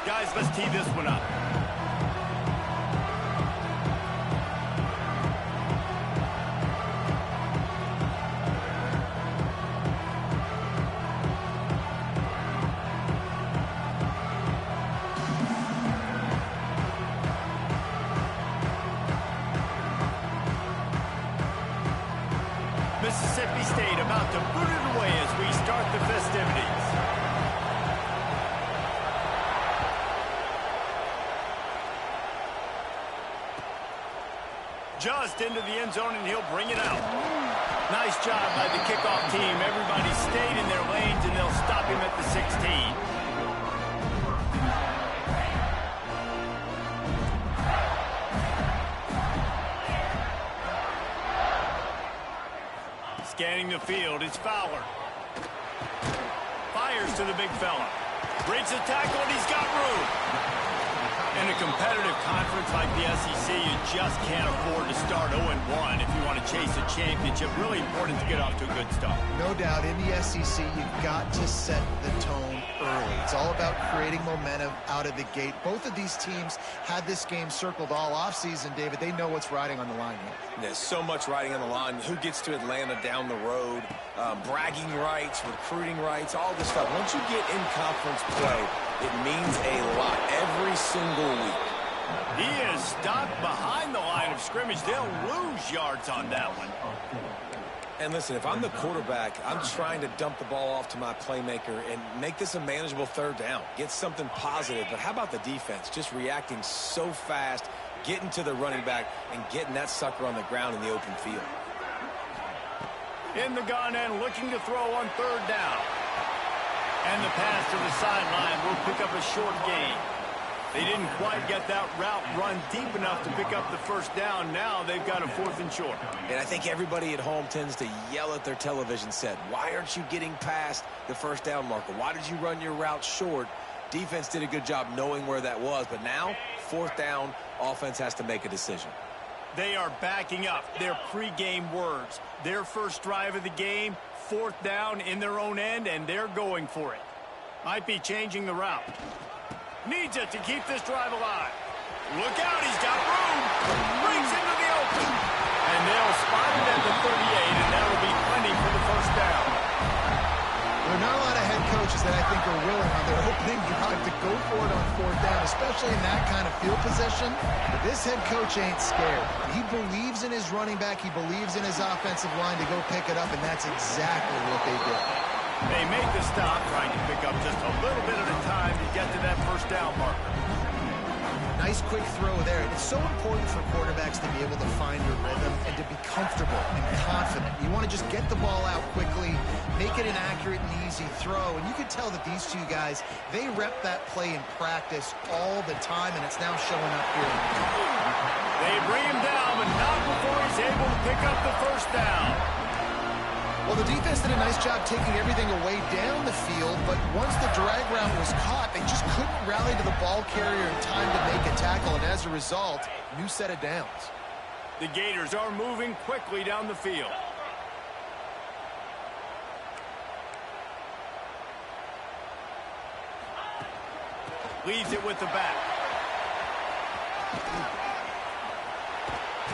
Guys, let's tee this one up. Mississippi State about to boot it away as we start the festivities. Just into the end zone, and he'll bring it out. Nice job by the kickoff team. Everybody stayed in their lanes, and they'll stop him at the 16. Scanning the field, it's Fowler. Fires to the big fella. Breaks a tackle, and he's got room. In a competitive conference like the SEC, you just can't afford to start 0-1 if you want to chase a championship. Really important to get off to a good start. No doubt, in the SEC, you've got to set the tone early. It's all about creating momentum out of the gate. Both of these teams had this game circled all offseason, David. They know what's riding on the line here. There's so much riding on the line. Who gets to Atlanta down the road? Bragging rights, recruiting rights, all this stuff. Once you get in conference play, it means a lot every single week. He is stopped behind the line of scrimmage. They'll lose yards on that one. And listen, if I'm the quarterback, I'm trying to dump the ball off to my playmaker and make this a manageable third down. Get something positive. But how about the defense? Just reacting so fast, getting to the running back, and getting that sucker on the ground in the open field. In the gun and looking to throw on third down. And the pass to the sideline will pick up a short gain. They didn't quite get that route run deep enough to pick up the first down. Now they've got a 4th and short. And I think everybody at home tends to yell at their television set. Why aren't you getting past the first down marker? Why did you run your route short? Defense did a good job knowing where that was. But now, 4th down, offense has to make a decision. They are backing up their pregame words. Their first drive of the game, 4th down in their own end, and they're going for it. Might be changing the route. Needs it to keep this drive alive. Look out, he's got room. Brings into the open. And they'll spot it at the 38, and that'll be plenty for the first down. There are not a lot of head coaches that I think are willing on their opening drive to go for it on 4th down, especially in that kind of field position. But this head coach ain't scared. He believes in his running back. He believes in his offensive line to go pick it up, and that's exactly what they did. They make the stop, trying to pick up just a little bit at a time to get to that first down marker. Nice quick throw there. And it's so important for quarterbacks to be able to find your rhythm and to be comfortable and confident. You want to just get the ball out quickly, make it an accurate and easy throw. And you can tell that these two guys, they rep that play in practice all the time, and it's now showing up here. They bring him down, but not before he's able to pick up the first down. Well, the defense did a nice job taking everything away down the field, but once the drag route was caught, they just couldn't rally to the ball carrier in time to make a tackle, and as a result, new set of downs. The Gators are moving quickly down the field. Leads it with the back.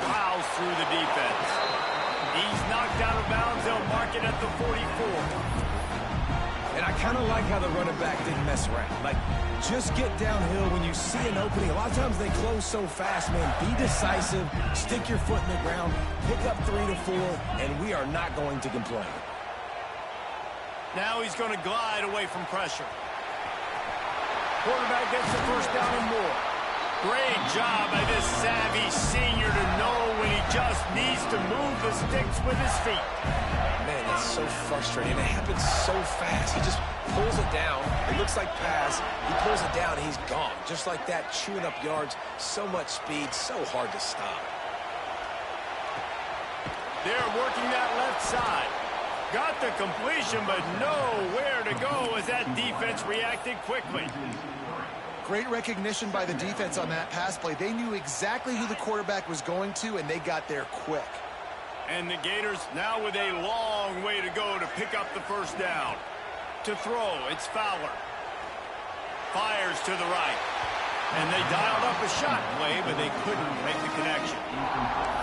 Plows through the defense. He's knocked out of bounds. They'll mark it at the 44. And I kind of like how the running back didn't mess around. Like, just get downhill when you see an opening. A lot of times they close so fast, man. Be decisive. Stick your foot in the ground. Pick up 3 to 4, and we are not going to complain. Now he's going to glide away from pressure. Quarterback gets the first down and more. Great job by this savvy senior to know when he just needs to move the sticks with his feet. Man, that's so frustrating. It happens so fast. He just pulls it down. It looks like pass. He pulls it down, and he's gone. Just like that, chewing up yards. So much speed, so hard to stop. They're working that left side. Got the completion, but nowhere to go as that defense reacted quickly. Great recognition by the defense on that pass play. They knew exactly who the quarterback was going to, and they got there quick. And the Gators now with a long way to go to pick up the first down. To throw, it's Fowler. Fires to the right. And they dialed up a shot play, but they couldn't make the connection.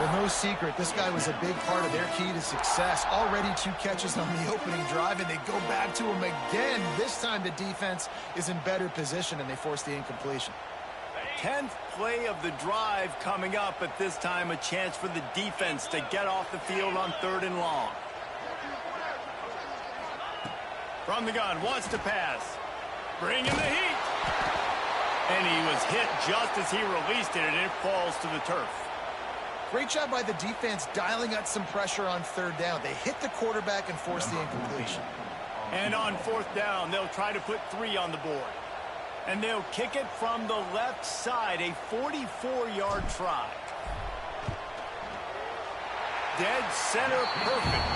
Well, no secret, this guy was a big part of their key to success. Already 2 catches on the opening drive, and they go back to him again. This time the defense is in better position, and they force the incompletion. 10th play of the drive coming up, but this time a chance for the defense to get off the field on 3rd and long. From the gun, wants to pass. Bringing the heat. And he was hit just as he released it, and it falls to the turf. Great job by the defense dialing up some pressure on 3rd down. They hit the quarterback and forced the incompletion. And on 4th down, they'll try to put 3 on the board. And they'll kick it from the left side, a 44-yard try. Dead center perfect.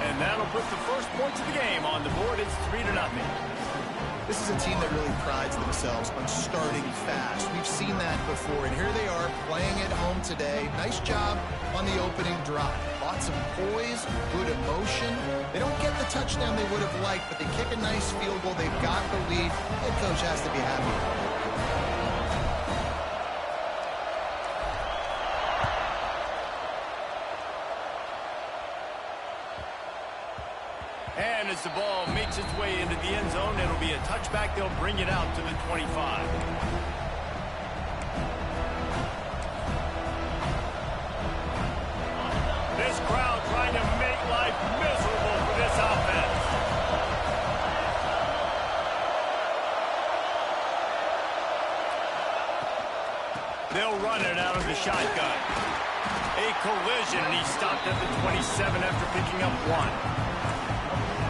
And that'll put the first points of the game on the board. It's 3-0. This is a team that really prides themselves on starting fast. We've seen that before, and here they are playing at home today. Nice job on the opening drive. Lots of poise, good emotion. They don't get the touchdown they would have liked, but they kick a nice field goal. They've got the lead. Head coach has to be happy. And as the ball makes its way into the end zone, it'll be a touchback. They'll bring it out to the 25. This crowd trying to make life miserable for this offense. They'll run it out of the shotgun. A collision, and he stopped at the 27 after picking up 1.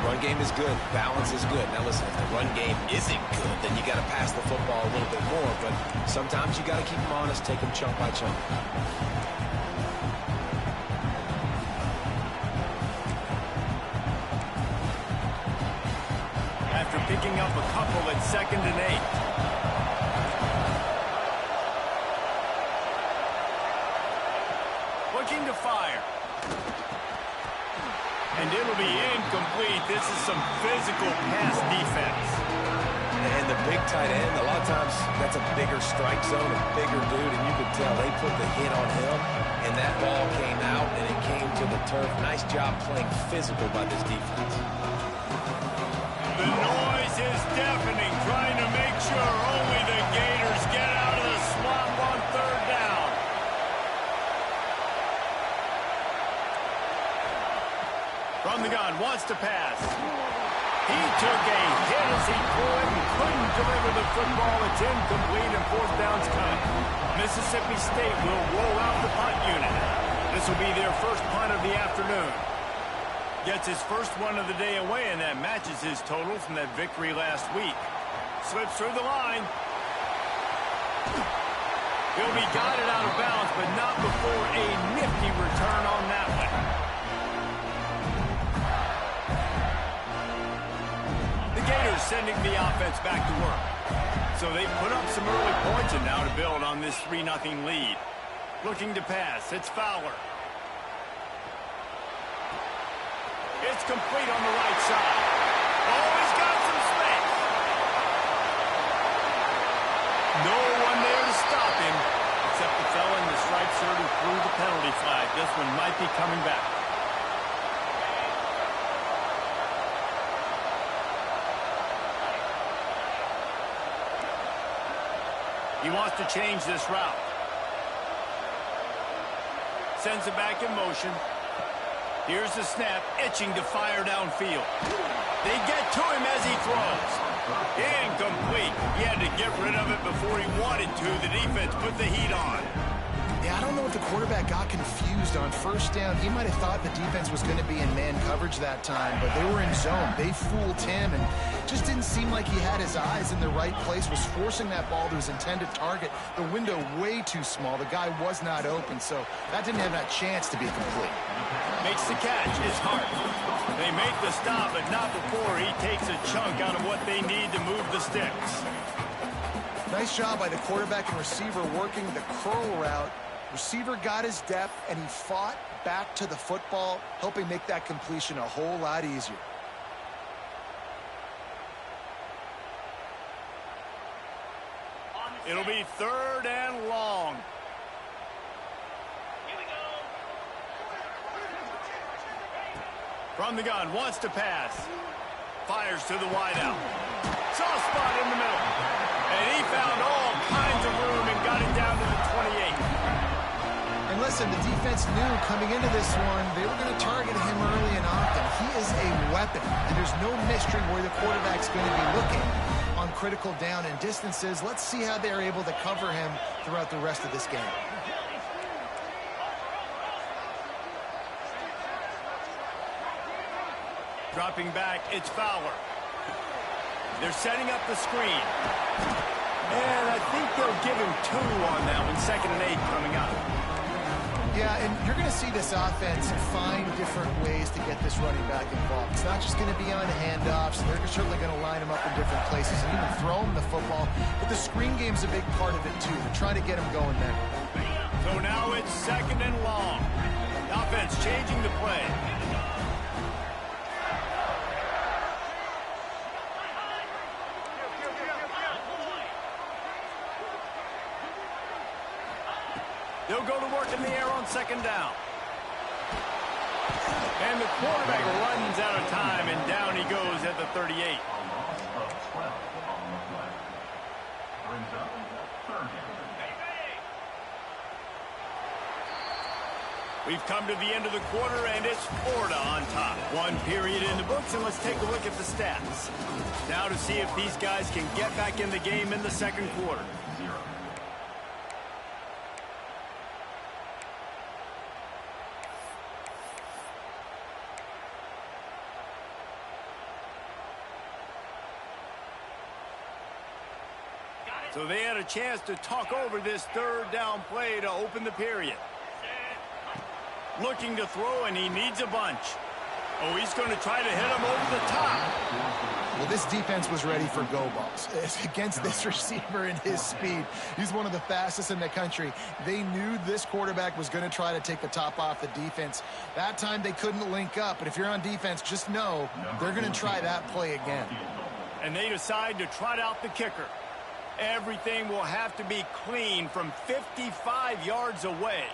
Run game is good. Balance is good. Now listen, if the run game isn't good, then you got to pass the football a little bit more. But sometimes you got to keep them honest, take them chunk by chunk. After picking up a couple at 2nd and 8. Looking to fire. And it'll be incomplete. This is some physical pass defense. And the big tight end, a lot of times that's a bigger strike zone, a bigger dude, and you could tell they put the hit on him, and that ball came out, and it came to the turf. Nice job playing physical by this defense. The noise is deafening, trying to make sure only the Gators get out of the swamp on 3rd down. From the gun, wants to pass. He took a hit as he threw it and couldn't deliver the football. It's incomplete and 4th down's cut. Mississippi State will roll out the punt unit. This will be their first punt of the afternoon. Gets his first one of the day away, and that matches his total from that victory last week. Slips through the line. He'll be guided out of bounds, but not before a nifty return on that one. Gators sending the offense back to work. So they put up some early points and now to build on this 3-0 lead. Looking to pass. It's Fowler. It's complete on the right side. Oh, he's got some space. No one there to stop him except the fella in the striped shirt who threw the penalty flag. This one might be coming back. He wants to change this route. Sends it back in motion. Here's the snap, itching to fire downfield. They get to him as he throws. Incomplete. He had to get rid of it before he wanted to. The defense put the heat on. Yeah, I don't know if the quarterback got confused on 1st down. He might have thought the defense was going to be in man coverage that time, but they were in zone. They fooled him, and just didn't seem like he had his eyes in the right place, was forcing that ball to his intended target. The window way too small. The guy was not open, so that didn't have that chance to be complete. Makes the catch. It's Hart. They make the stop, but not before he takes a chunk out of what they need to move the sticks. Nice job by the quarterback and receiver working the curl route. Receiver got his depth, and he fought back to the football, helping make that completion a whole lot easier. It'll be 3rd and long. From the gun, wants to pass. Fires to the wideout. Soft spot in the middle. And he found all kinds of room and got it down to the 28. And listen, the defense knew coming into this one, they were going to target him early and often. He is a weapon, and there's no mystery where the quarterback's going to be looking on critical down and distances. Let's see how they're able to cover him throughout the rest of this game. Dropping back, it's Fowler. They're setting up the screen. And I think they'll give him 2 on that one, 2nd and 8 coming up. Yeah, and you're going to see this offense find different ways to get this running back involved. It's not just going to be on handoffs. They're certainly going to line him up in different places and even throw him the football. But the screen game's a big part of it, too. They're trying to get him going there. So now it's 2nd and long. The offense changing the play. They'll go to work in the air on 2nd down. And the quarterback runs out of time, and down he goes at the 38. We've come to the end of the quarter, and it's Florida on top. 1 period in the books, and let's take a look at the stats. Now to see if these guys can get back in the game in the 2nd quarter. So they had a chance to talk over this 3rd down play to open the period. Looking to throw, and he needs a bunch. Oh, he's going to try to hit him over the top. Well, this defense was ready for go balls. Against this receiver and his speed, he's one of the fastest in the country. They knew this quarterback was going to try to take the top off the defense. That time they couldn't link up, but if you're on defense, just know they're going to try that play again. And they decide to trot out the kicker. Everything will have to be clean from 55 yards away.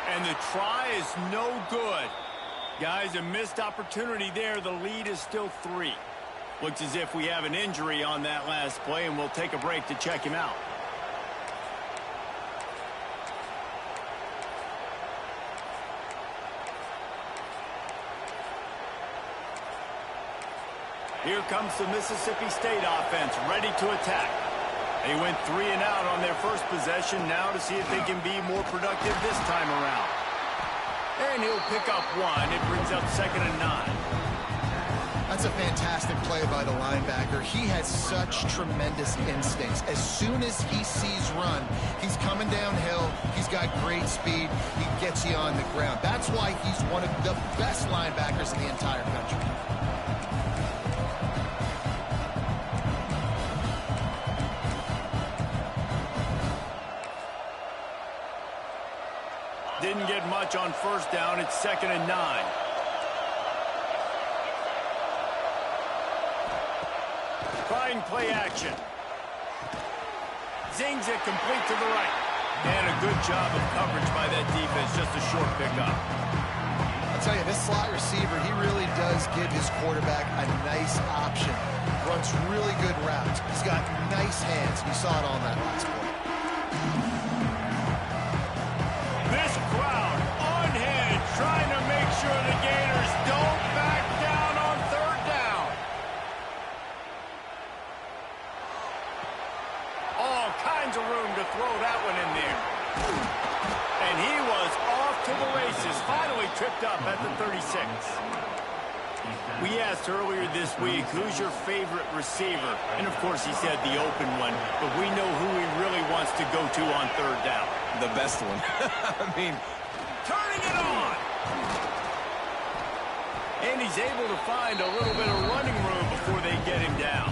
And the try is no good. Guys, a missed opportunity there. The lead is still 3. Looks as if we have an injury on that last play, and we'll take a break to check him out. Here comes the Mississippi State offense, ready to attack. They went 3 and out on their first possession, now to see if they can be more productive this time around. And he'll pick up 1. It brings up 2nd and 9. That's a fantastic play by the linebacker. He has such tremendous instincts. As soon as he sees run, he's coming downhill. He's got great speed. He gets you on the ground. That's why he's one of the best linebackers in the entire country. Didn't get much on 1st down. It's 2nd and 9. Trying play action. Zings it complete to the right. And a good job of coverage by that defense. Just a short pickup. I'll tell you, this slot receiver, he really does give his quarterback a nice option. Runs really good routes. He's got nice hands. You saw it on that last play. This crowd unhinged, trying to make sure the Gators don't back down on 3rd down. All kinds of room to throw that one in there. And he was off to the races, finally tripped up at the 36. We asked earlier this week, who's your favorite receiver? And of course he said the open one, but we know who he really wants to go to on 3rd down. The best one. I mean, turning it on. And he's able to find a little bit of running room before they get him down.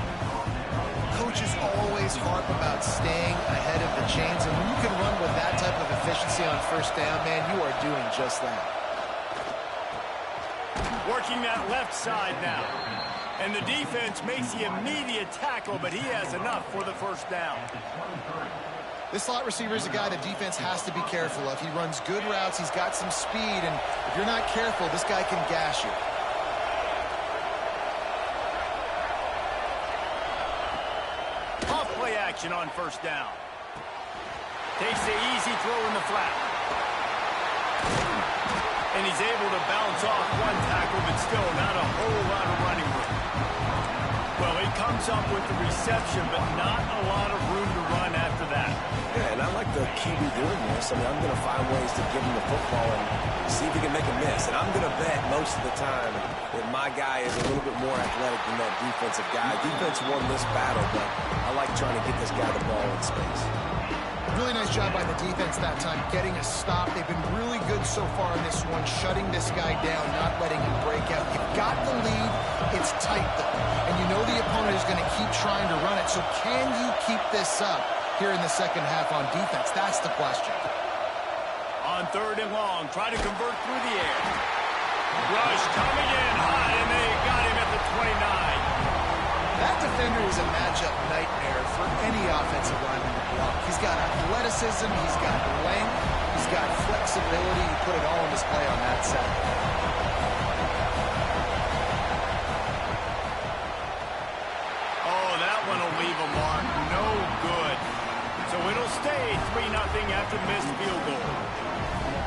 Coaches always harp about staying ahead of the chains, and when you can run with that type of efficiency on 1st down, man, you are doing just that. Working that left side now. And the defense makes the immediate tackle, but he has enough for the first down. This slot receiver is a guy the defense has to be careful of. He runs good routes. He's got some speed, and if you're not careful, this guy can gash you. Off play action on first down. Takes the easy throw in the flat. And he's able to bounce off one tackle, but still not a whole lot of running room. Well, he comes up with the reception, but not a lot of room to run after that. Yeah, and I like the QB doing this. I mean, I'm going to find ways to give him the football and see if he can make a miss. And I'm going to bet most of the time that my guy is a little bit more athletic than that defensive guy. Defense won this battle, but I like trying to get this guy the ball in space. Really nice job by the defense that time, getting a stop. They've been really good so far in this one, shutting this guy down, not letting him break out. You've got the lead. It's tight, though. And you know the opponent is going to keep trying to run it. So can you keep this up here in the second half on defense? That's the question. On third and long, try to convert through the air. Rush coming in high, and they got him at the 29. That defender is a matchup nightmare for any offensive lineman to block. He's got athleticism, he's got length, he's got flexibility. He put it all on display on that side. Oh, that one will leave a mark. No good. So it'll stay 3-0 after the missed field goal.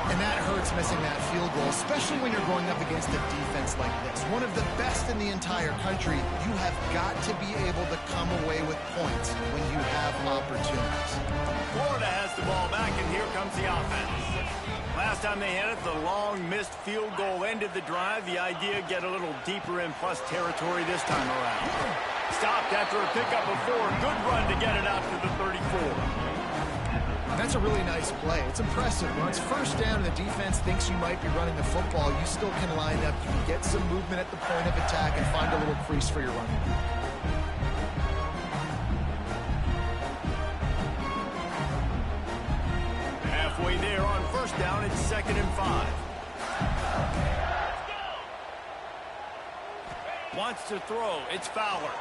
And that hurts, missing that field goal, especially when you're going up against a defense like this. One of the best in the entire country. You have got to be able to come away with points when you have opportunities. Florida has the ball back, and here comes the offense. Last time they had it, the long missed field goal ended the drive. The idea, get a little deeper in plus territory this time around. Stopped after a pickup of 4. Good run to get it out to the 34. That's a really nice play. It's impressive. When it's first down and the defense thinks you might be running the football, you still can line up. You can get some movement at the point of attack and find a little crease for your running back. Halfway there on first down, it's 2nd and 5. Wants to throw. It's Fowler.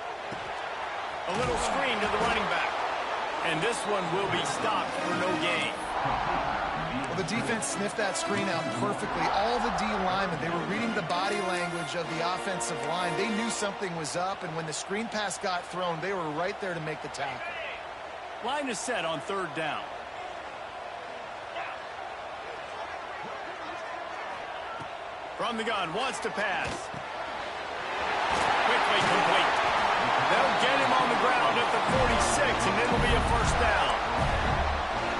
A little screen to the running back. And this one will be stopped for no gain. Well, the defense sniffed that screen out perfectly. All the D linemen, they were reading the body language of the offensive line. They knew something was up, and when the screen pass got thrown, they were right there to make the tackle. Line is set on third down. From the gun, wants to pass. Quickly complete. They'll get him on the ground at the 46, and it'll be a first down.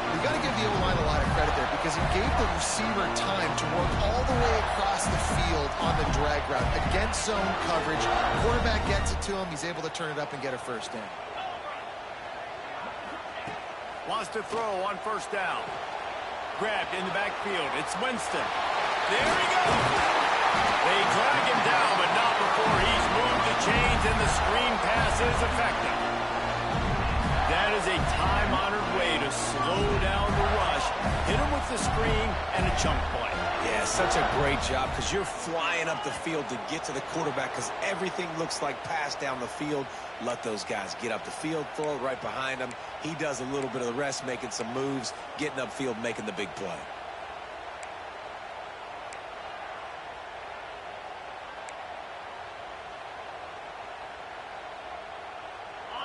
You've got to give the O-line a lot of credit there because he gave the receiver time to work all the way across the field on the drag route against zone coverage. Quarterback gets it to him. He's able to turn it up and get a first down. Wants to throw on first down. Grabbed in the backfield. It's Winston. There he goes. They drag him down, but not before he's moved the chains, and the screen pass is effective. That is a time-honored way to slow down the rush, hit him with the screen, and a chunk play. Yeah, such a great job because you're flying up the field to get to the quarterback because everything looks like pass down the field. Let those guys get up the field, throw it right behind him. He does a little bit of the rest, making some moves, getting upfield, making the big play.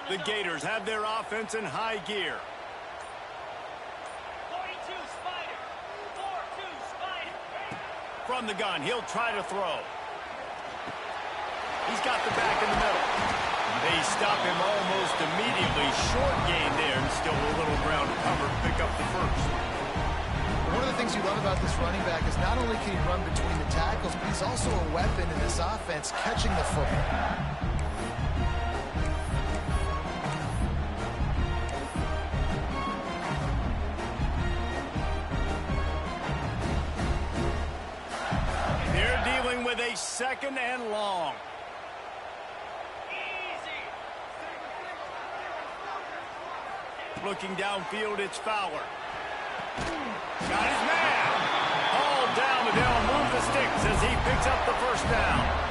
The Gators have their offense in high gear. 42 Spider. 4-2 Spider. From the gun, he'll try to throw. He's got the back in the middle. They stop him almost immediately. Short gain there, and still a little ground cover. Pick up the first. One of the things you love about this running back is not only can he run between the tackles, but he's also a weapon in this offense, catching the football. With a 2nd and long. Easy. Looking downfield, it's Fowler. Got his man. All down, but they'll move the sticks as he picks up the first down.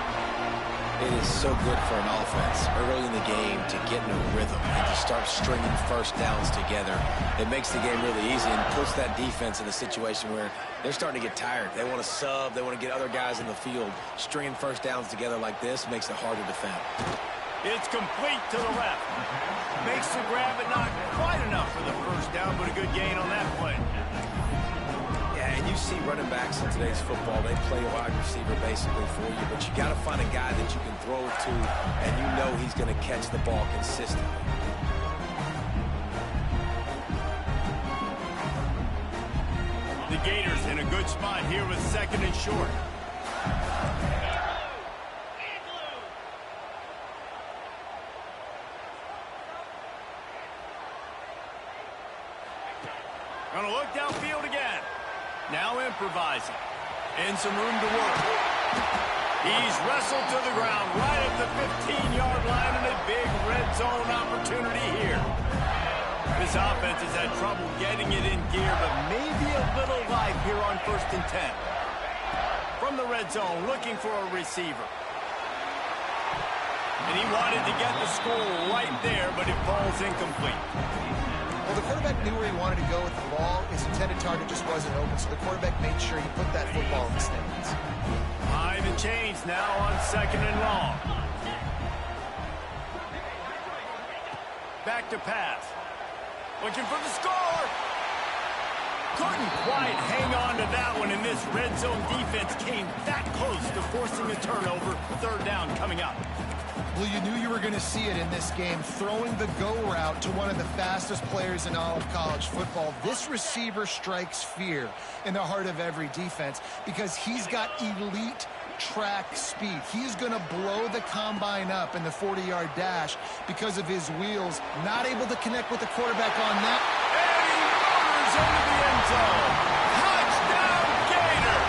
It is so good for an offense early in the game to get in a rhythm and to start stringing first downs together. It makes the game really easy and puts that defense in a situation where they're starting to get tired. They want to sub. They want to get other guys in the field. Stringing first downs together like this makes it hard to defend. It's complete to the left. Makes the grab, but not quite enough for the first down, but a good gain on that play. Yeah, and you see running backs in today's football, they play a wide receiver basically for you, but you got to find a guy that you can throw it to, and you know he's going to catch the ball consistently. The Gators in a good spot here with second and short. Gonna look downfield again. Now improvising. And some room to work. He's wrestled to the ground right at the 15-yard line and a big red zone opportunity here. This offense has had trouble getting it in gear, but maybe a little life here on 1st and 10. From the red zone, looking for a receiver. And he wanted to get the score right there, but it falls incomplete. Well, the quarterback knew where he wanted to go with the ball. His intended target just wasn't open, so the quarterback made sure he put that football in the stands. Time and change now on 2nd and long. Back to pass. Looking for the score. Couldn't quite hang on to that one, and this red zone defense came that close to forcing a turnover. 3rd down coming up. Well, you knew you were going to see it in this game, throwing the go route to one of the fastest players in all of college football. This receiver strikes fear in the heart of every defense because he's got elite track speed. He's going to blow the combine up in the 40-yard dash because of his wheels. Not able to connect with the quarterback on that. And he motors into the end zone. Touchdown, Gator!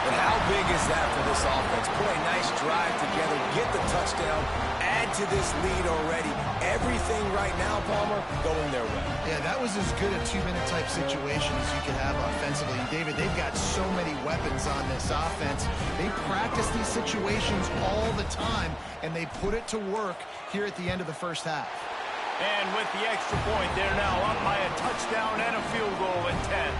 But how big is that for this offense? Put a nice drive together, get the touchdown, add to this lead already. Everything right now, Palmer, going their way. Yeah, that was as good a 2-minute type situation as you could have offensively. And David, they've got so many weapons on this offense. They practice these situations all the time, and they put it to work here at the end of the first half. And with the extra point, they're now up by a touchdown and a field goal at 10.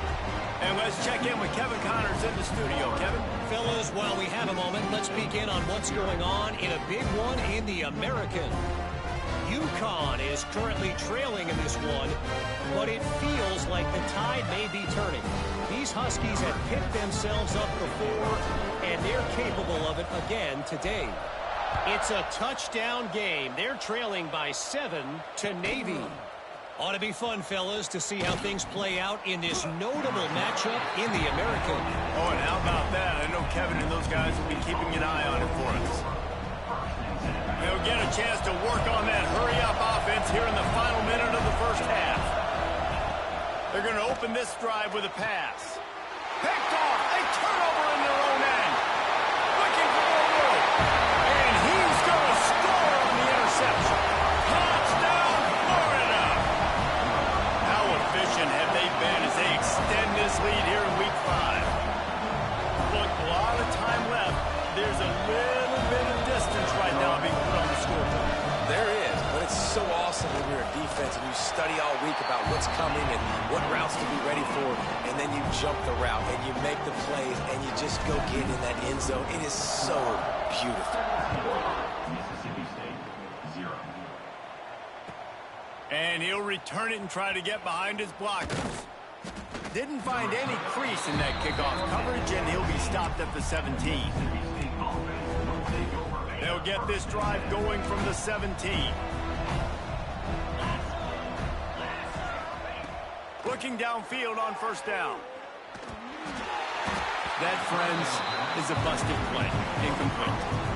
And let's check in with Kevin Connors in the studio. Kevin? Fellas, while we have a moment, let's peek in on what's going on in a big one in the American. UConn is currently trailing in this one, but it feels like the tide may be turning. These Huskies have picked themselves up before, and they're capable of it again today. It's a touchdown game. They're trailing by 7 to Navy. Ought to be fun, fellas, to see how things play out in this notable matchup in the American. Oh, and how about that? I know Kevin and those guys will be keeping an eye on it for us. They'll get a chance to work on that hurry-up offense here in the final minute of the first half. They're going to open this drive with a pass. Picked off. A turnover in their own end. Looking for more room. And he's going to score on the interception. Touchdown, Florida. How efficient have they been as they extend this lead here in Week 5? Look, a lot of time left. There's a little bit of distance right now being put on the scoreboard. There is, but it's so awesome when you're a defense and you study all week about what's coming and what routes to be ready for, and then you jump the route and you make the plays and you just go get in that end zone. It is so beautiful. And he'll return it and try to get behind his blockers. Didn't find any crease in that kickoff coverage, and he'll be stopped at the 17. They'll get this drive going from the 17. Looking downfield on 1st down. That, friends, is a busted play. Incomplete.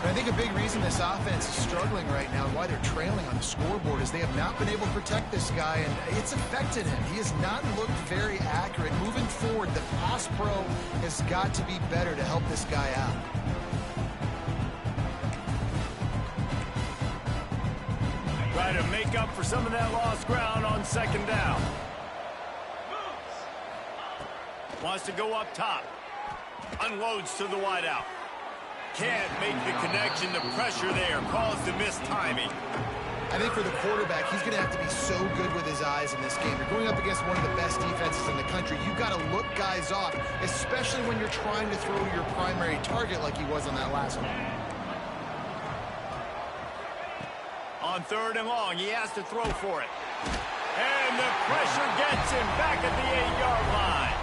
I think a big reason this offense is struggling right now and why they're trailing on the scoreboard is they have not been able to protect this guy, and it's affected him. He has not looked very accurate. Moving forward, the pass pro has got to be better to help this guy out. Try to make up for some of that lost ground on 2nd down. Wants to go up top. Unloads to the wideout. Can't make the connection. The pressure there caused the missed timing. I think for the quarterback, he's going to have to be so good with his eyes in this game. You're going up against one of the best defenses in the country. You've got to look guys off, especially when you're trying to throw your primary target like he was on that last one. On 3rd and long, he has to throw for it. And the pressure gets him back at the 8-yard line.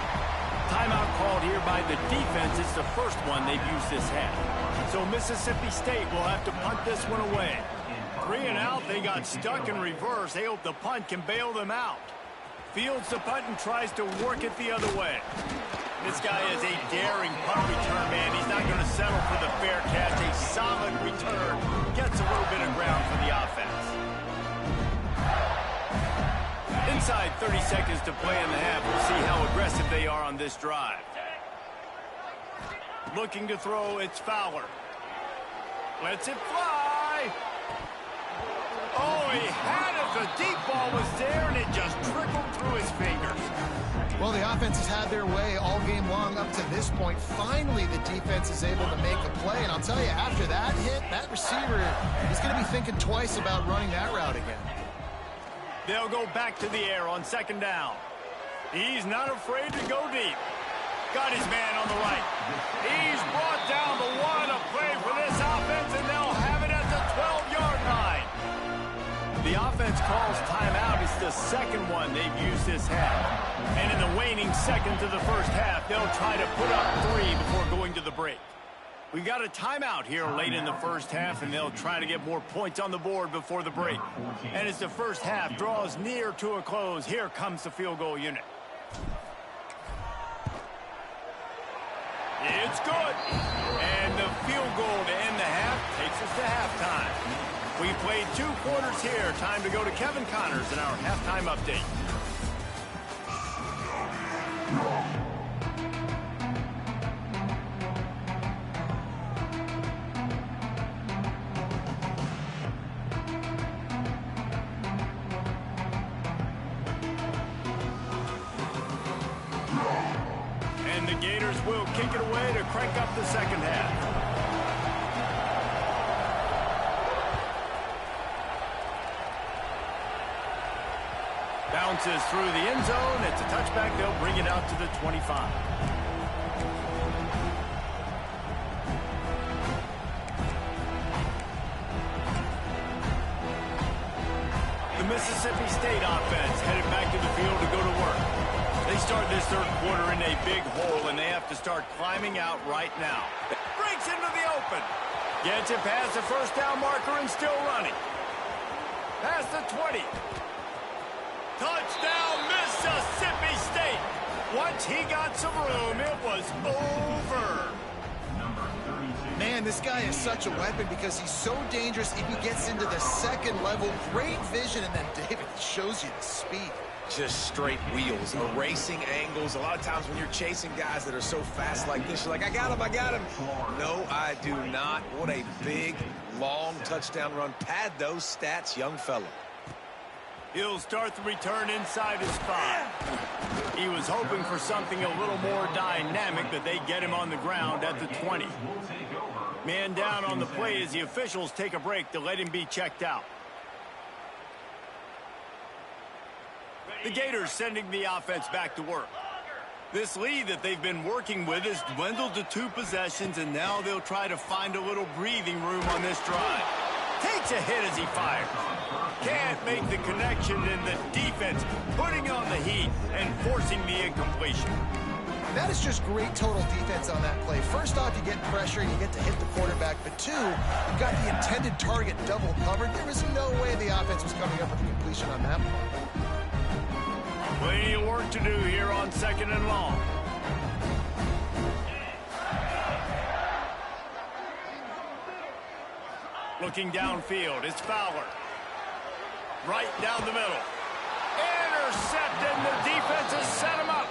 Timeout called here by the defense. It's the first one they've used this half. So Mississippi State will have to punt this one away. 3 and out, they got stuck in reverse. They hope the punt can bail them out. Fields the punt and tries to work it the other way. This guy is a daring punt return man. He's not going to settle for the fair catch. A solid return. Gets a little bit of ground for the offense. Inside 30 seconds to play in the half. We'll see how aggressive they are on this drive. Looking to throw, it's Fowler. Lets it fly. Oh, he had it. The deep ball was there, and it just trickled through his fingers. Well, the offense has had their way all game long up to this point. Finally, the defense is able to make a play. And I'll tell you, after that hit, that receiver is going to be thinking twice about running that route again. They'll go back to the air on 2nd down. He's not afraid to go deep. Got his man on the right. He's brought down the one. A play for this offense, and they'll have it at the 12-yard line. The offense calls timeout. It's the second one they've used this half. And in the waning seconds of the first half, they'll try to put up 3 before going to the break. We've got a timeout here late in the first half, and they'll try to get more points on the board before the break. And as the first half draws near to a close, here comes the field goal unit. It's good. And the field goal to end the half takes us to halftime. We played 2 quarters here. Time to go to Kevin Connors in our halftime update. And the Gators will kick it away to crank up the second half. Bounces through the end zone. It's a touchback. They'll bring it out to the 25. The Mississippi State offense headed back to the field to go to work. They start this third quarter in a big hole, and they have to start climbing out right now. Breaks into the open. Gets it past the first down marker and still running. Past the 20. Touchdown, Mississippi State. Once he got some room, it was over. Man, this guy is such a weapon because he's so dangerous if he gets into the second level. Great vision, and then David shows you the speed. Just straight wheels, erasing angles. A lot of times when you're chasing guys that are so fast like this, you're like, I got him, I got him. No, I do not. What a big, long touchdown run. Pad those stats, young fella. He'll start the return inside his 5. He was hoping for something a little more dynamic, but they get him on the ground at the 20. Man down on the play as the officials take a break to let him be checked out. The Gators sending the offense back to work. This lead that they've been working with has dwindled to 2 possessions, and now they'll try to find a little breathing room on this drive. Takes a hit as he fires. Can't make the connection, and the defense putting on the heat and forcing the incompletion. That is just great total defense on that play. First off, you get pressure and you get to hit the quarterback, but 2, you've got the intended target double covered. There was no way the offense was coming up with a completion on that play. Plenty of work to do here on 2nd and long. Looking downfield, it's Fowler. Right down the middle. Intercepted, and the defense has set him up.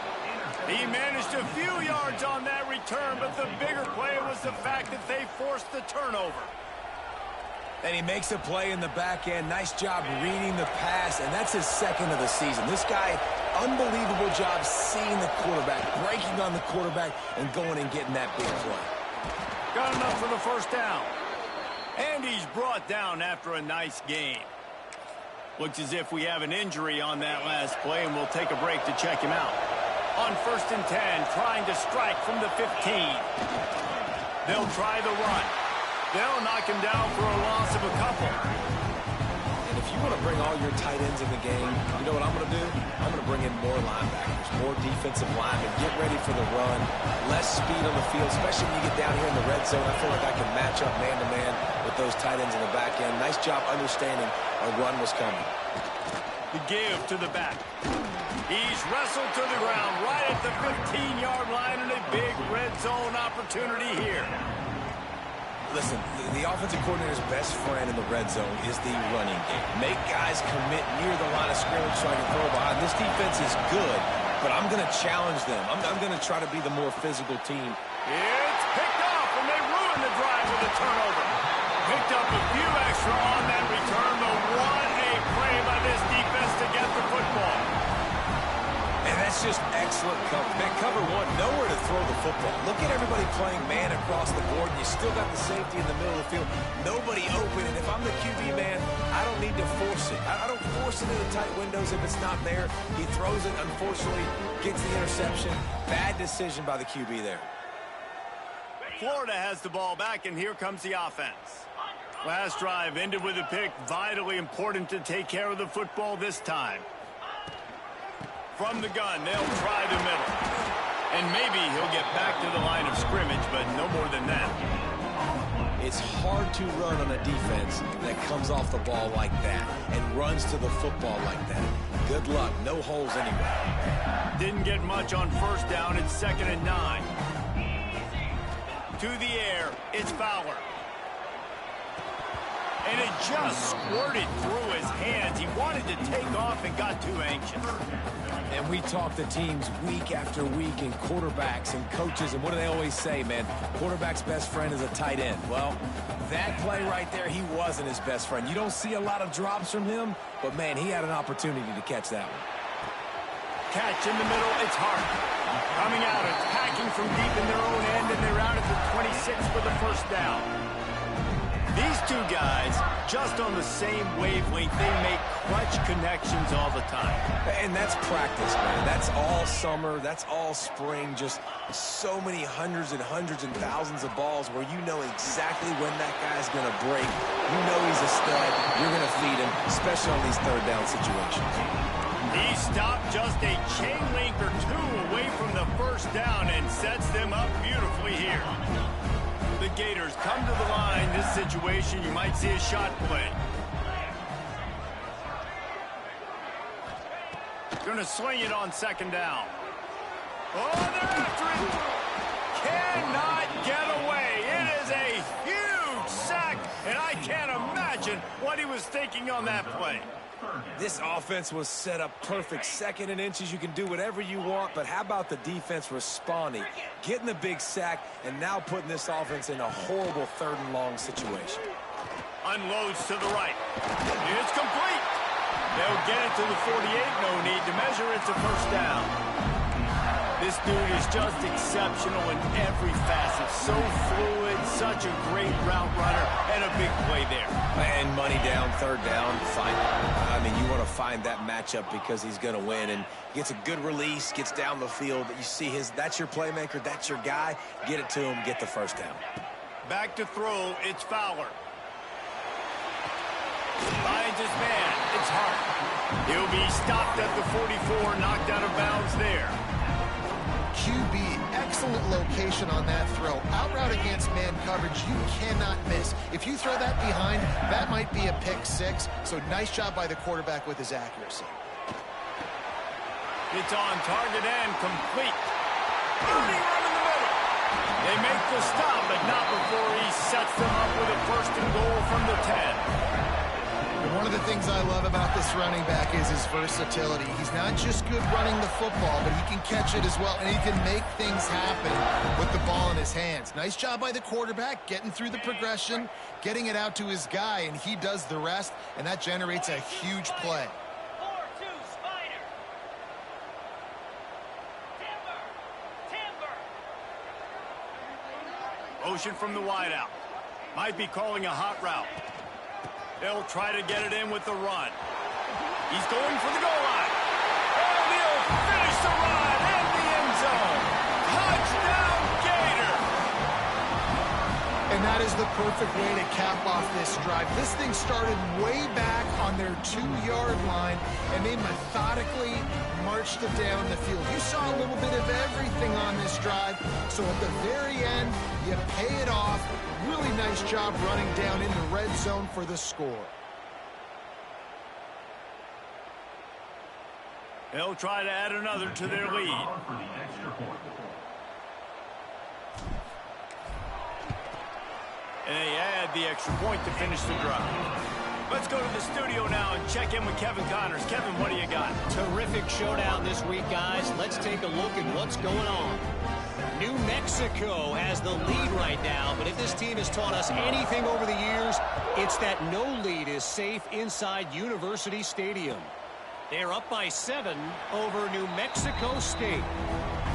He managed a few yards on that return, but the bigger play was the fact that they forced the turnover. And he makes a play in the back end. Nice job reading the pass, and that's his 2nd of the season. This guy unbelievable job seeing the quarterback, breaking on the quarterback, and going and getting that big play. Got enough for the first down. And he's brought down after a nice game. Looks as if we have an injury on that last play, and we'll take a break to check him out. On 1st and 10, trying to strike from the 15. They'll try the run. They'll knock him down for a loss of a couple. And if you want to bring all your tight ends in the game, you know what I'm going to do? I'm going to bring in more linebackers, more defensive linemen, get ready for the run, less speed on the field, especially when you get down here in the red zone. I feel like I can match up man-to-man with those tight ends in the back end. Nice job understanding a run was coming. The give to the back. He's wrestled to the ground right at the 15-yard line, and a big red zone opportunity here. Listen, the offensive coordinator's best friend in the red zone is the running game. Make guys commit near the line of scrimmage so I can throw behind. This defense is good, but I'm going to challenge them. I'm going to try to be the more physical team. It's picked off, and they ruin the drive with a turnover. Picked up a few extra on that return, but what a play by this defense to get the football. And that's just excellent cover. Man, cover one, nowhere to throw the football. Look at everybody playing man across the board, and you still got the safety in the middle of the field. Nobody open, and if I'm the QB man, I don't need to force it. I don't force it into tight windows if it's not there. He throws it, unfortunately, gets the interception. Bad decision by the QB there. Florida has the ball back, and here comes the offense. Last drive ended with a pick. Vitally important to take care of the football this time. From the gun, they'll try the middle. And maybe he'll get back to the line of scrimmage, but no more than that. It's hard to run on a defense that comes off the ball like that and runs to the football like that. Good luck. No holes anywhere. Didn't get much on first down. It's 2nd and 9. To the air, it's Fowler. And it just squirted through his hands. He wanted to take off and got too anxious. And we talk to teams week after week, and quarterbacks and coaches, and what do they always say, man? Quarterback's best friend is a tight end. Well, that play right there, he wasn't his best friend. You don't see a lot of drops from him, but, man, he had an opportunity to catch that one. Catch in the middle, it's Hart. Coming out, attacking from deep in their own end, and they're out at the 26 for the first down. These two guys, just on the same wavelength, they make clutch connections all the time. And that's practice, man. That's all summer. That's all spring. Just so many hundreds and thousands of balls where you know exactly when that guy's going to break. You know he's a stud. You're going to feed him, especially on these third down situations. He stopped just a chain link or two away from the first down and sets them up beautifully here. The Gators come to the line. This situation, you might see a shot play. Going to swing it on 2nd down. Oh, they're after it. Cannot get away. It is a huge sack, and I can't imagine what he was thinking on that play. This offense was set up perfect. 2nd and inches, you can do whatever you want, but how about the defense responding, getting the big sack, and now putting this offense in a horrible 3rd and long situation. Unloads to the right. It's complete. They'll get it to the 48. No need to measure. It's a first down. This dude is just exceptional in every facet. So fluid, such a great route runner, and a big play there. And money down, 3rd down, fine. I mean, you want to find that matchup because he's going to win, and gets a good release, gets down the field. You see that's your playmaker, that's your guy. Get it to him, get the first down. Back to throw, it's Fowler. Finds his man, it's Hart. He'll be stopped at the 44, knocked out of bounds there. QB, excellent location on that throw. Out route against man coverage, you cannot miss. If you throw that behind, that might be a pick 6. So nice job by the quarterback with his accuracy. It's on target and complete. Rudy run in the middle. They make the stop, but not before he sets them up with a 1st and goal from the 10. And one of the things I love about this running back is his versatility. He's not just good running the football, but he can catch it as well, and he can make things happen with the ball in his hands. Nice job by the quarterback, getting through the progression, getting it out to his guy, and he does the rest, and that generates a huge play. Motion from the wideout. Might be calling a hot route. They'll try to get it in with the run. He's going for the goal line. And he'll finish the run in the end zone. Touchdown, Gator! And that is the perfect way to cap off this drive. This thing started way back on their 2-yard line, and they methodically marched it down the field. You saw a little bit of everything on this drive, so at the very end, you pay it off. Really nice job running down in the red zone for the score. They'll try to add another to their lead. And they add the extra point to finish the drive. Let's go to the studio now and check in with Kevin Connors. Kevin, what do you got? Terrific showdown this week, guys. Let's take a look at what's going on. New Mexico has the lead right now, but if this team has taught us anything over the years, it's that no lead is safe inside University Stadium. They're up by 7 over New Mexico State.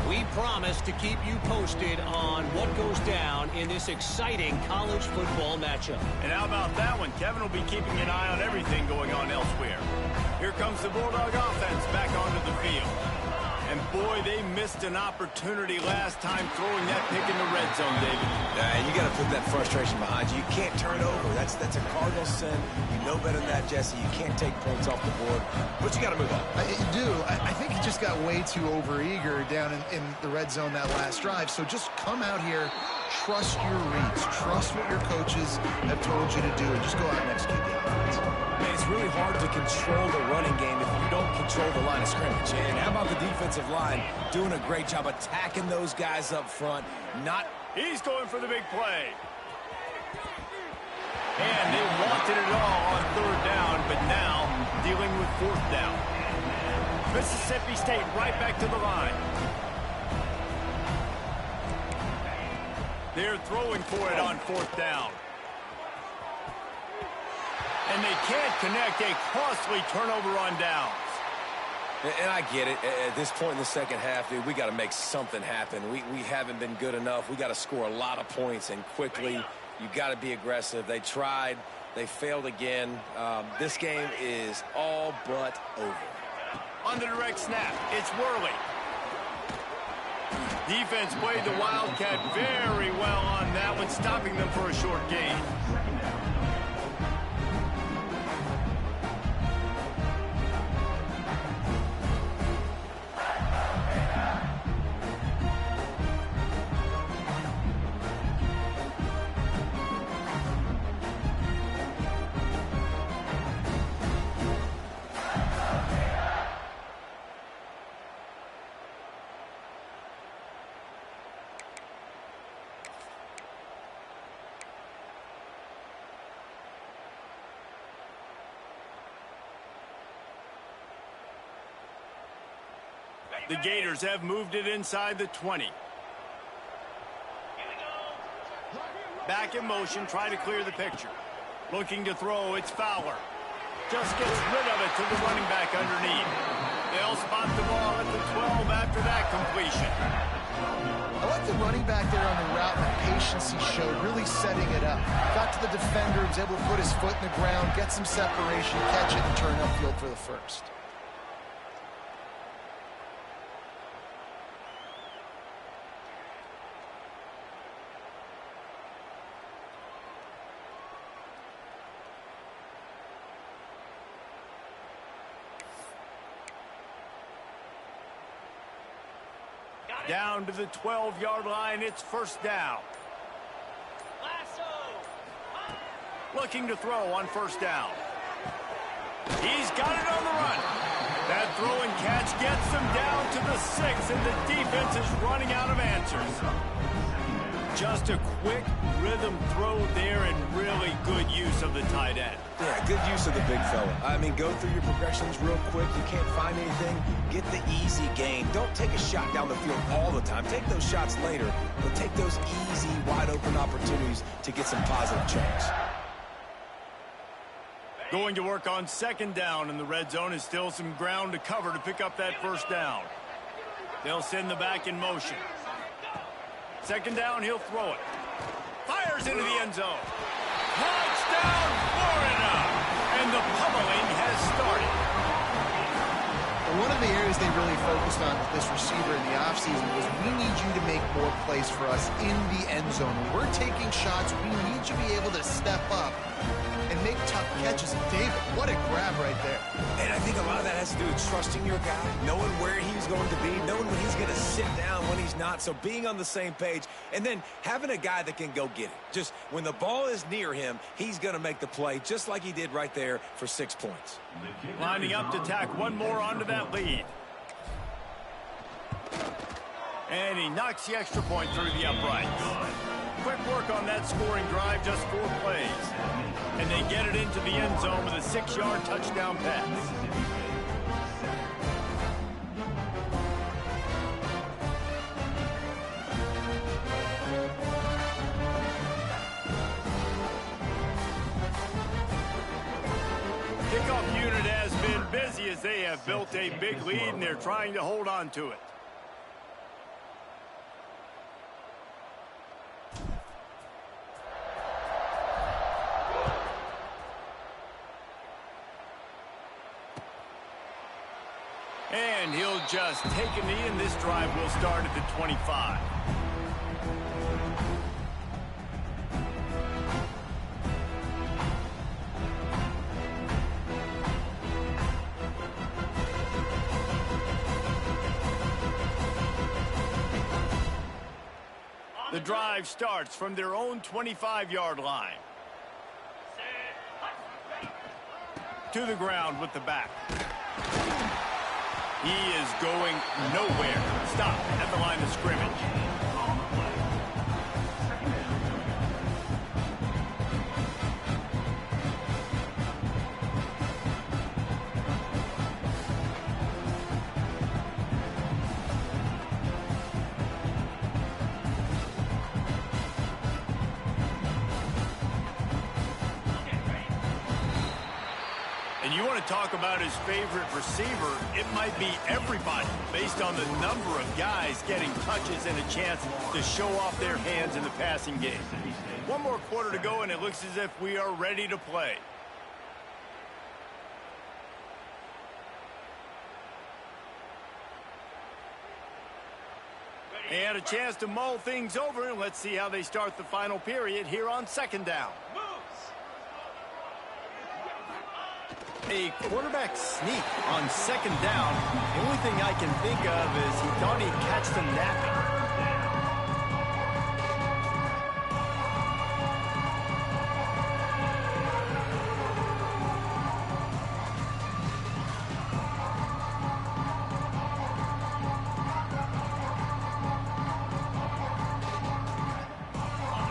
We promise to keep you posted on what goes down in this exciting college football matchup. And how about that one? Kevin will be keeping an eye on everything going on elsewhere. Here comes the Bulldog offense back onto the field. And boy, they missed an opportunity last time throwing that pick in the red zone, David. You got to put that frustration behind you. You can't turn over. That's a cardinal sin. You know better than that, Jesse. You can't take points off the board, but you got to move on. You do. I think he just got way too overeager down in the red zone that last drive. So just come out here, trust your reads, trust what your coaches have told you to do, and just go out and execute the offense. Man, it's really hard to control the running game if you don't control the line of scrimmage. And how about the defensive line doing a great job attacking those guys up front? He's going for the big play. And they wanted it all on 3rd down, but now dealing with 4th down. Mississippi State right back to the line. They're throwing for it on 4th down. And they can't connect a costly turnover on downs. And I get it. At this point in the second half, dude, we got to make something happen. We haven't been good enough. We got to score a lot of points and quickly. You got to be aggressive. They tried. They failed again. This game is all but over. On the direct snap, it's Worley. Defense played the Wildcat very well on that one, stopping them for a short gain. The Gators have moved it inside the 20. Back in motion, try to clear the picture. Looking to throw, it's Fowler. Just gets rid of it to the running back underneath. They'll spot the ball at the 12 after that completion. I like the running back there on the route and the patience he showed, really setting it up. Got to the defender, was able to put his foot in the ground, get some separation, catch it, and turn upfield for the first. Down to the 12-yard line, it's 1st down. Looking to throw on 1st down. He's got it on the run. That throw and catch gets them down to the 6, and the defense is running out of answers. Just a quick rhythm throw there and really good use of the tight end. Yeah, good use of the big fella. I mean, go through your progressions real quick. You can't find anything. Get the easy gain. Don't take a shot down the field all the time. Take those shots later, but take those easy, wide-open opportunities to get some positive chunks. Going to work on 2nd down, and the red zone is still some ground to cover to pick up that 1st down. They'll send the back in motion. 2nd down, he'll throw it. Fires into the end zone. Touchdown, Florida! And the pummeling has started. One of the areas they really focused on with this receiver in the offseason was we need you to make more plays for us in the end zone. When we're taking shots, we need you to be able to step up and make tough catches. And David, what a grab right there. And I think a lot of that has to do with trusting your guy, knowing where he's going to be, knowing when he's going to sit down, when he's not. So being on the same page, and then having a guy that can go get it. Just when the ball is near him, he's going to make the play, just like he did right there for 6 points. Lining up to tack one more onto that lead. And he knocks the extra point through the uprights. Quick work on that scoring drive, just 4 plays. And they get it into the end zone with a 6-yard touchdown pass. Kickoff unit has been busy as they have built a big lead and they're trying to hold on to it. And he'll just take a knee, and this drive will start at the 25. The drive starts from their own 25-yard line. To the ground with the back. He is going nowhere. Stop at the line of scrimmage. And you want to talk about his favorite receiver, it might be everybody based on the number of guys getting touches and a chance to show off their hands in the passing game. One more quarter to go, and it looks as if we are ready to play. And a chance to mull things over, and let's see how they start the final period here on 2nd down. A quarterback sneak on 2nd down. The only thing I can think of is he thought he'd catch them napping.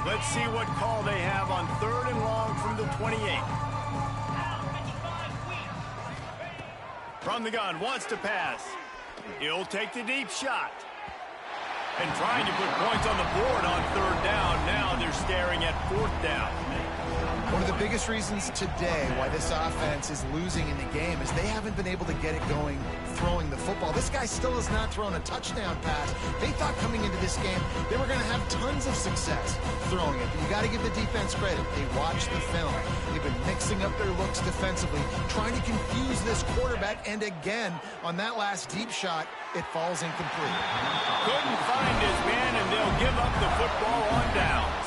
Let's see what call they have on 3rd and long from the 28. From the gun, wants to pass. He'll take the deep shot. And trying to put points on the board on 3rd down. Now they're staring at 4th down. One of the biggest reasons today why this offense is losing in the game is they haven't been able to get it going throwing the football. This guy still has not thrown a touchdown pass. They thought coming into this game they were going to have tons of success throwing it. But you got to give the defense credit. They watched the film. They've been mixing up their looks defensively, trying to confuse this quarterback. And again, on that last deep shot, it falls incomplete. Couldn't find his man, and they'll give up the football on downs.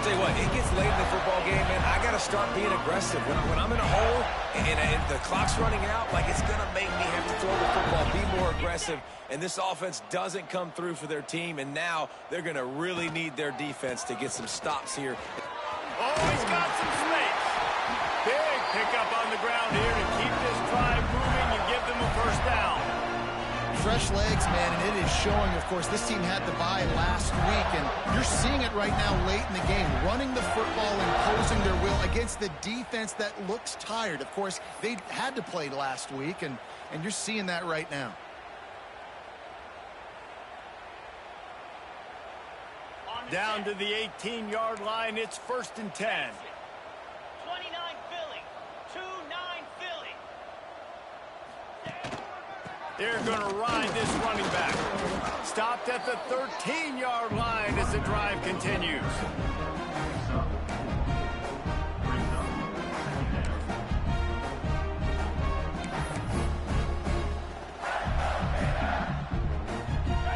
Tell you what, it gets late in the football game, man. I got to start being aggressive. When I'm in a hole and the clock's running out, like, it's going to make me have to throw the football, be more aggressive. And this offense doesn't come through for their team, and now they're going to really need their defense to get some stops here. Oh, he's got some space. Big pickup on the ground here to keep this drive moving and give them a 1st down. Fresh legs, man, and it is showing. Of course, this team had the bye last week, and you're seeing it right now late in the game, running the football, imposing their will against the defense that looks tired. Of course, they had to play last week, and you're seeing that right now. Down to the 18-yard line, it's 1st and 10. 29 Philly. 2-9 Philly. They're going to ride this running back. Stopped at the 13-yard line as the drive continues.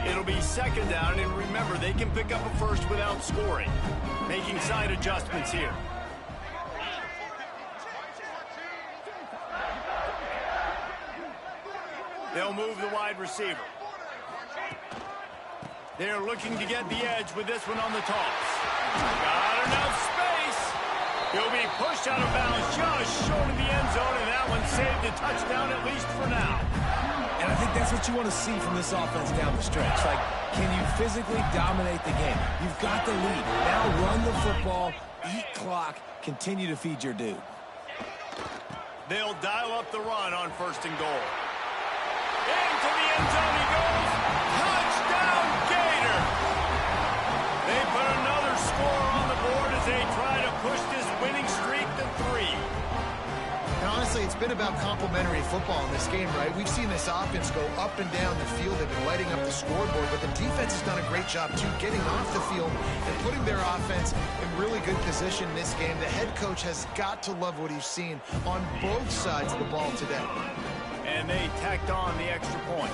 It'll be second down, and remember, they can pick up a first without scoring. Making side adjustments here. They'll move the wide receiver. They're looking to get the edge with this one on the toss. Got enough space. He'll be pushed out of bounds just short of the end zone, and that one saved a touchdown at least for now. And I think that's what you want to see from this offense down the stretch. Like, can you physically dominate the game? You've got the lead. Now run the football, eat clock, continue to feed your dude. They'll dial up the run on 1st and goal. Into the end zone he goes. Touchdown, Gator! They put another score on the board as they try to push this winning streak to 3. And honestly, it's been about complementary football in this game, right? We've seen this offense go up and down the field. They've been lighting up the scoreboard, but the defense has done a great job, too, getting off the field and putting their offense in really good position in this game. The head coach has got to love what he's seen on both sides of the ball today. And they tacked on the extra point.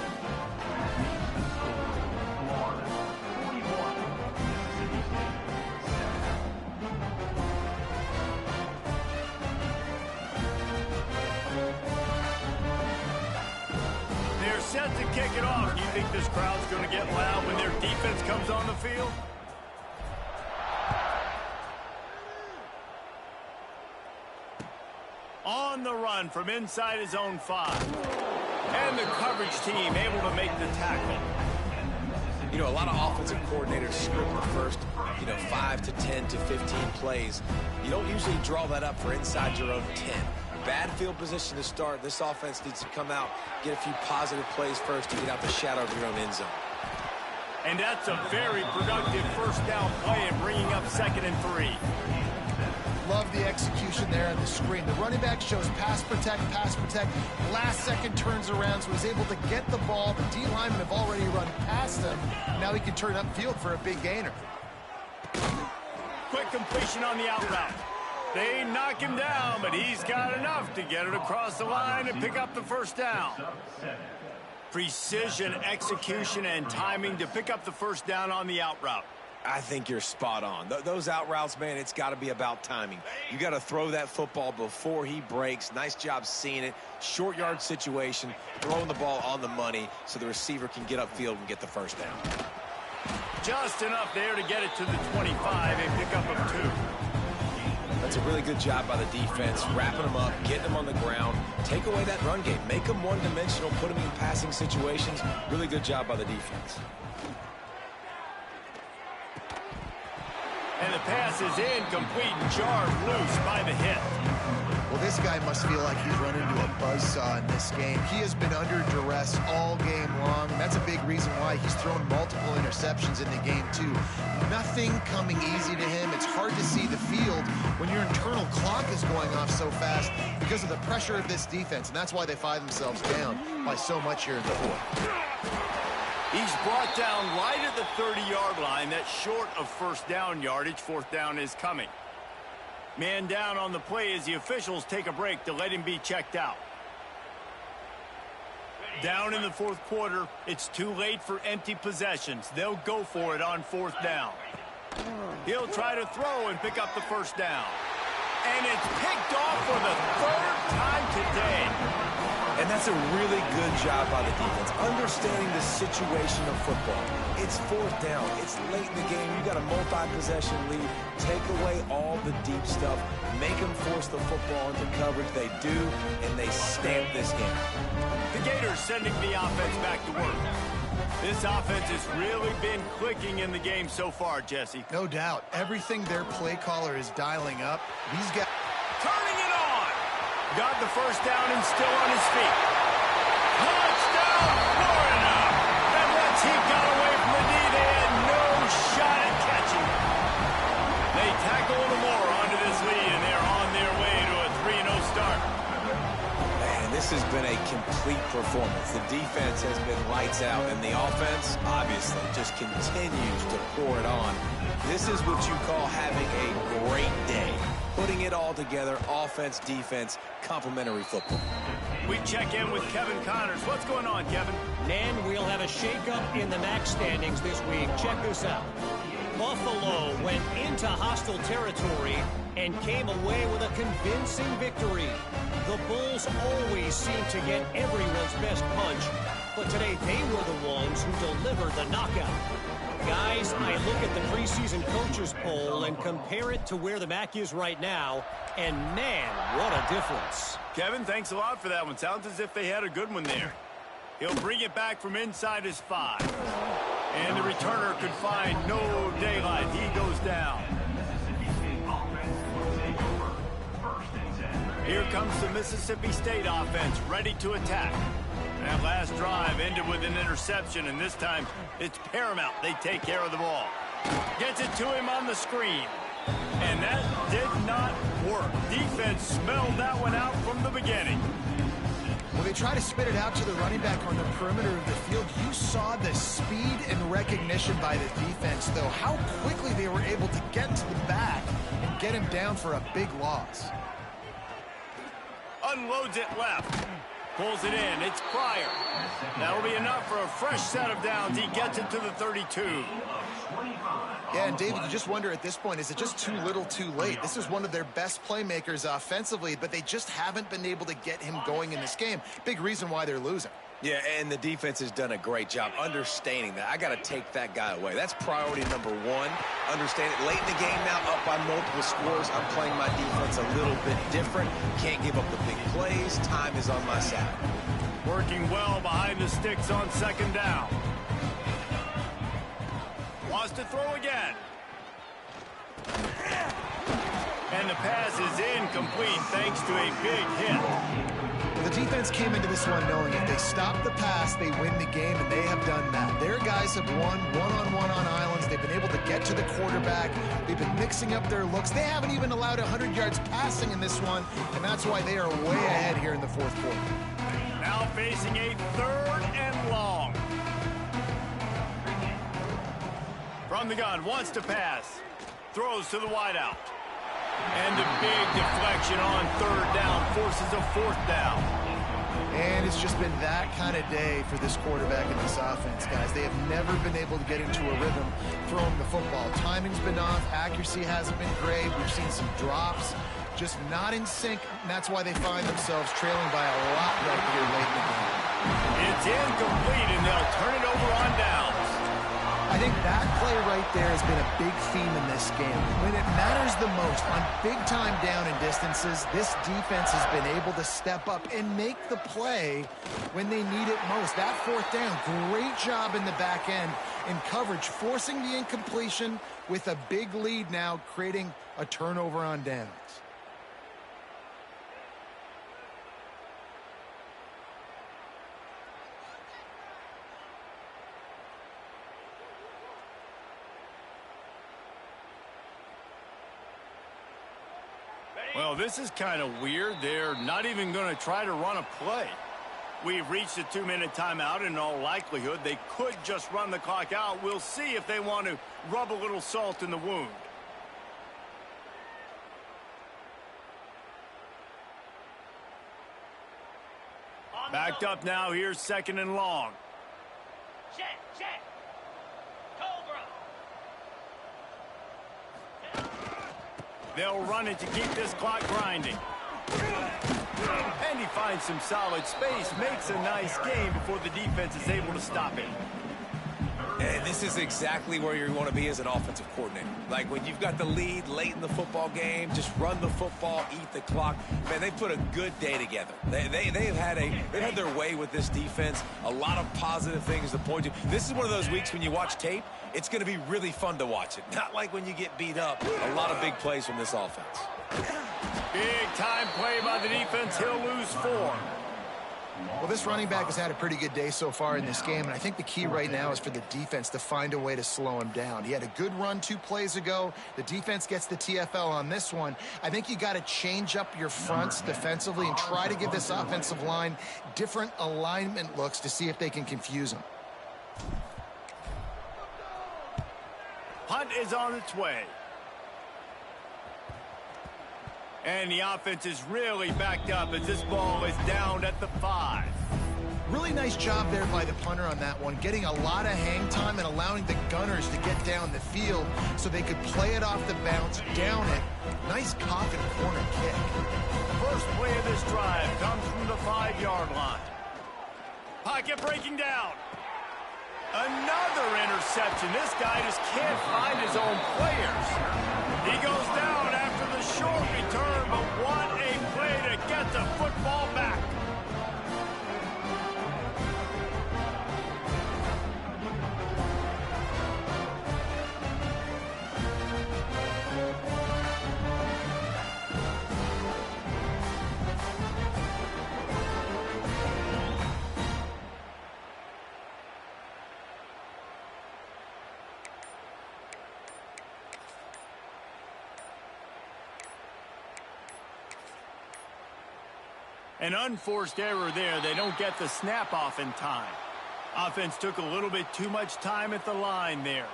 They're set to kick it off. Do you think this crowd's going to get loud when their defense comes on the field? On the run from inside his own 5. And the coverage team able to make the tackle. You know, a lot of offensive coordinators script the first, 5 to 10 to 15 plays. You don't usually draw that up for inside your own 10. Bad field position to start. This offense needs to come out, get a few positive plays first to get out the shadow of your own end zone. And that's a very productive first down play and bringing up 2nd and 3. Love the execution there on the screen. The running back shows pass protect. Last second turns around, so he's able to get the ball. The D linemen have already run past him. Now he can turn upfield for a big gainer. Quick completion on the out route. They knock him down, but he's got enough to get it across the line and pick up the first down. Precision, execution, and timing to pick up the first down on the out route. I think you're spot on. Those out routes, man, it's got to be about timing. You got to throw that football before he breaks. Nice job seeing it. Short yard situation, throwing the ball on the money so the receiver can get upfield and get the first down. Just enough there to get it to the 25 and pick up of 2. That's a really good job by the defense, wrapping them up, getting them on the ground, take away that run game, make them one-dimensional, put them in passing situations. Really good job by the defense. And the pass is incomplete, jarred loose by the hit. Well, this guy must feel like he's run into a buzzsaw in this game. He has been under duress all game long, and that's a big reason why he's thrown multiple interceptions in the game, too. Nothing coming easy to him. It's hard to see the field when your internal clock is going off so fast because of the pressure of this defense, and that's why they find themselves down by so much here in the fourth. He's brought down right at the 30-yard line. That's short of first down yardage. 4th down is coming. Man down on the play as the officials take a break to let him be checked out. Down in the 4th quarter, it's too late for empty possessions. They'll go for it on 4th down. He'll try to throw and pick up the first down. And it's picked off for the 3rd time today. And that's a really good job by the defense, understanding the situation of football. It's 4th down. It's late in the game. You got a multi-possession lead. Take away all the deep stuff. Make them force the football into coverage. They do, and they stamp this game. The Gators sending the offense back to work. This offense has really been clicking in the game so far, Jesse. No doubt. Everything their play caller is dialing up. These guys turning it on. Got the first down and still on his feet. Touchdown, Florida! And once he got away from the knee, they had no shot at catching him. They tackle a little more onto this lead, and they're on their way to a 3-0 start. Man, this has been a complete performance. The defense has been lights out, and the offense, obviously, just continues to pour it on. This is what you call having a great day. Putting it all together, offense, defense, complimentary football. We check in with Kevin Connors. What's going on, Kevin? Men, we'll have a shakeup in the MAC standings this week. Check this out. Buffalo went into hostile territory and came away with a convincing victory. The Bulls always seem to get everyone's best punch, but today they were the ones who delivered the knockout. Guys, I look at the preseason coaches poll and compare it to where the MAC is right now, and man, what a difference. Kevin, thanks a lot for that one. Sounds as if they had a good one there. He'll bring it back from inside his 5. And the returner could find no daylight. He goes down. Here comes the Mississippi State offense, ready to attack. That last drive ended with an interception, and this time it's paramount they take care of the ball. Gets it to him on the screen. And that did not work. Defense smelled that one out from the beginning. When they try to spit it out to the running back on the perimeter of the field, you saw the speed and recognition by the defense, though, how quickly they were able to get to the back and get him down for a big loss. Unloads it left. Pulls it in. It's Pryor. That'll be enough for a fresh set of downs. He gets it to the 32. Yeah, and David, you just wonder at this point, is it just too little too late? This is one of their best playmakers offensively, but they just haven't been able to get him going in this game. Big reason why they're losing. Yeah, and the defense has done a great job understanding that. I got to take that guy away. That's priority number 1. Understand it. Late in the game now, up by multiple scores. I'm playing my defense a little bit different. Can't give up the big plays. Time is on my side. Working well behind the sticks on second down. Wants to throw again. And the pass is incomplete thanks to a big hit. The defense came into this one knowing if they stop the pass, they win the game, and they have done that. Their guys have won one-on-one on islands. They've been able to get to the quarterback. They've been mixing up their looks. They haven't even allowed 100 yards passing in this one, and that's why they are way ahead here in the fourth quarter. Now facing a 3rd and long. From the gun, wants to pass. Throws to the wideout. And a big deflection on 3rd down forces a 4th down. And it's just been that kind of day for this quarterback and this offense, guys. They have never been able to get into a rhythm throwing the football. Timing's been off. Accuracy hasn't been great. We've seen some drops. Just not in sync, and that's why they find themselves trailing by a lot right here late in the game. It's incomplete, and they'll turn it over on downs. I think that play right there has been a big theme in this game. When it matters the most, on big-time down and distances, this defense has been able to step up and make the play when they need it most. That 4th down, great job in the back end in coverage, forcing the incompletion with a big lead now, creating a turnover on downs. Well, this is kind of weird. They're not even going to try to run a play. We've reached a 2-minute timeout. In all likelihood, they could just run the clock out. We'll see if they want to rub a little salt in the wound. Backed up now. Here's 2nd and long. Check, check. Cobra. They'll run it to keep this clock grinding. And he finds some solid space, makes a nice game before the defense is able to stop him. And this is exactly where you want to be as an offensive coordinator. Like when you've got the lead late in the football game, just run the football, eat the clock. Man, they put a good day together. They've had their way with this defense. A lot of positive things to point to. This is one of those weeks when you watch tape, it's going to be really fun to watch it. Not like when you get beat up. A lot of big plays from this offense. Big time play by the defense. He'll lose 4. Well, this running back has had a pretty good day so far in this game, and I think the key right now is for the defense to find a way to slow him down. He had a good run 2 plays ago. The defense gets the TFL on this one. I think you got to change up your fronts defensively and try to give this offensive line different alignment looks to see if they can confuse him. Punt is on its way. And the offense is really backed up as this ball is down at the 5. Really nice job there by the punter on that one, getting a lot of hang time and allowing the Gunners to get down the field so they could play it off the bounce, down it. Nice coffin corner kick. First play of this drive comes from the 5-yard line. Pocket breaking down. Another interception. This guy just can't find his own players. He goes down after the short return, but what a play to get the football back. An unforced error there. They don't get the snap off in time. Offense took a little bit too much time at the line there.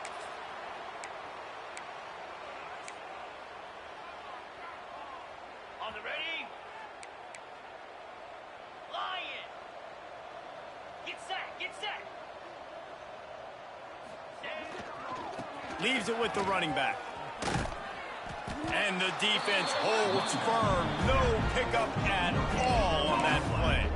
On the ready. Lion. Get set. Get set. Set. Leaves it with the running back. And the defense holds firm. No pickup at all on that play.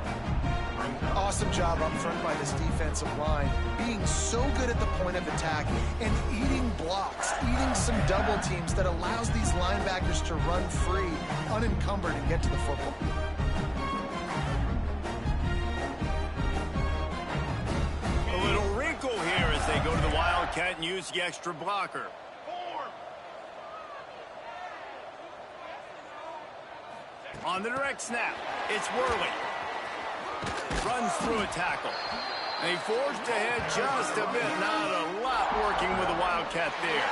Awesome job up front by this defensive line, being so good at the point of attack and eating blocks, eating some double teams that allows these linebackers to run free, unencumbered, and get to the football. A little wrinkle here as they go to the Wildcat and use the extra blocker. On the direct snap, it's Worley. Runs through a tackle. And he forged ahead just a bit. Not a lot working with the Wildcat there.